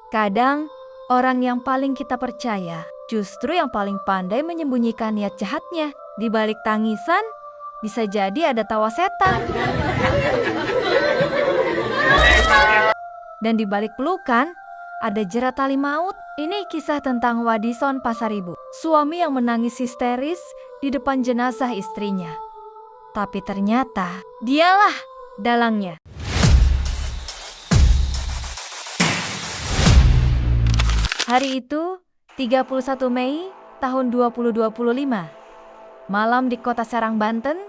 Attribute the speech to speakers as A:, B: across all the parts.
A: Kadang, orang yang paling kita percaya justru yang paling pandai menyembunyikan niat jahatnya. Di balik tangisan, bisa jadi ada tawa setan. Dan di balik pelukan, ada jerat tali maut. Ini kisah tentang Wadison Pasaribu, suami yang menangis histeris di depan jenazah istrinya. Tapi ternyata dialah dalangnya. Hari itu, 31 Mei tahun 2025. Malam di kota Serang, Banten,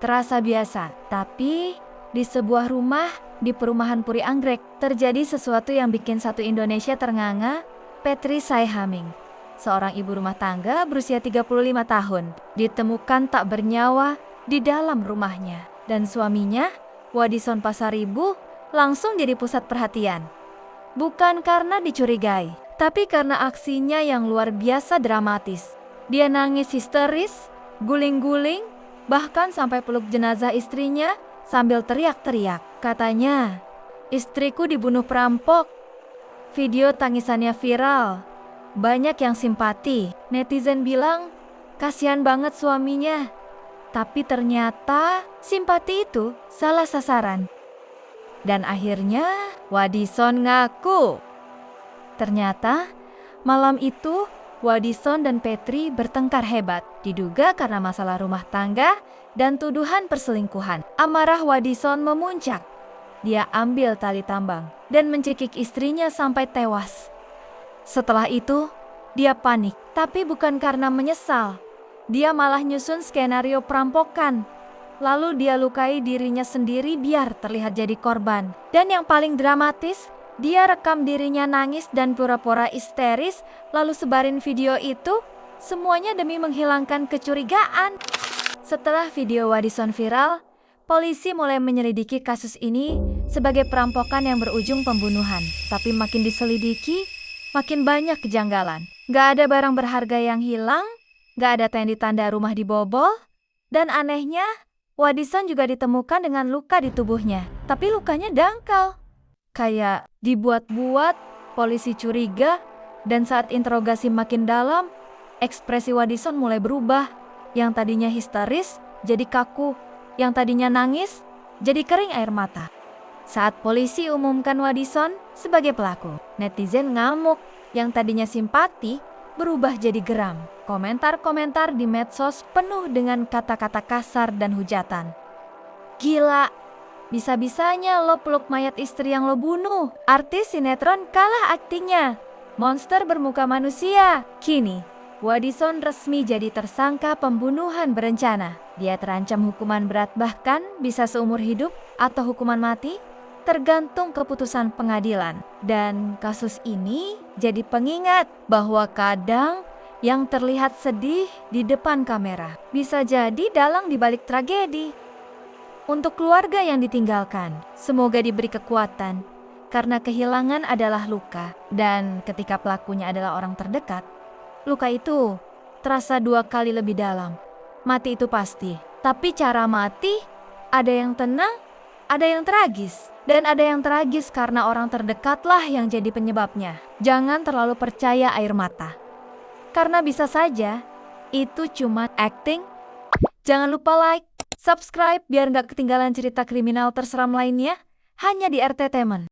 A: terasa biasa. Tapi di sebuah rumah di perumahan Puri Anggrek, terjadi sesuatu yang bikin satu Indonesia ternganga. Petri Saihaming, seorang ibu rumah tangga berusia 35 tahun, ditemukan tak bernyawa di dalam rumahnya. Dan suaminya, Wadison Pasaribu, langsung jadi pusat perhatian. Bukan karena dicurigai, tapi karena aksinya yang luar biasa dramatis. Dia nangis histeris, guling-guling, bahkan sampai peluk jenazah istrinya sambil teriak-teriak. Katanya, istriku dibunuh perampok. Video tangisannya viral. Banyak yang simpati. Netizen bilang, kasihan banget suaminya. Tapi ternyata simpati itu salah sasaran. Dan akhirnya Wadison ngaku. Ternyata malam itu Wadison dan Petri bertengkar hebat. Diduga karena masalah rumah tangga dan tuduhan perselingkuhan. Amarah Wadison memuncak. Dia ambil tali tambang dan mencekik istrinya sampai tewas. Setelah itu, dia panik, tapi bukan karena menyesal. Dia malah nyusun skenario perampokan. Lalu dia lukai dirinya sendiri biar terlihat jadi korban. Dan yang paling dramatis, dia rekam dirinya nangis dan pura-pura histeris, lalu sebarin video itu, semuanya demi menghilangkan kecurigaan. Setelah video Wadison viral, polisi mulai menyelidiki kasus ini sebagai perampokan yang berujung pembunuhan. Tapi makin diselidiki, makin banyak kejanggalan. Gak ada barang berharga yang hilang, gak ada tanda rumah dibobol, dan anehnya, Wadison juga ditemukan dengan luka di tubuhnya. Tapi lukanya dangkal. Kayak dibuat-buat, polisi curiga, dan saat interogasi makin dalam, ekspresi Wadison mulai berubah. Yang tadinya histeris, jadi kaku. Yang tadinya nangis, jadi kering air mata. Saat polisi umumkan Wadison sebagai pelaku, netizen ngamuk. Yang tadinya simpati berubah jadi geram. Komentar-komentar di medsos penuh dengan kata-kata kasar dan hujatan. Gila, bisa-bisanya lo peluk mayat istri yang lo bunuh. Artis sinetron kalah aktingnya. Monster bermuka manusia. Kini, Wadison resmi jadi tersangka pembunuhan berencana. Dia terancam hukuman berat, bahkan bisa seumur hidup atau hukuman mati, tergantung keputusan pengadilan. Dan kasus ini jadi pengingat bahwa kadang yang terlihat sedih di depan kamera bisa jadi dalang di balik tragedi. Untuk keluarga yang ditinggalkan, semoga diberi kekuatan, karena kehilangan adalah luka. Dan ketika pelakunya adalah orang terdekat, luka itu terasa 2 kali lebih dalam. Mati itu pasti, tapi cara mati ada yang tenang, ada yang tragis. Dan ada yang tragis karena orang terdekatlah yang jadi penyebabnya. Jangan terlalu percaya air mata, karena bisa saja itu cuma acting. Jangan lupa like, subscribe biar gak ketinggalan cerita kriminal terseram lainnya hanya di RT Temen.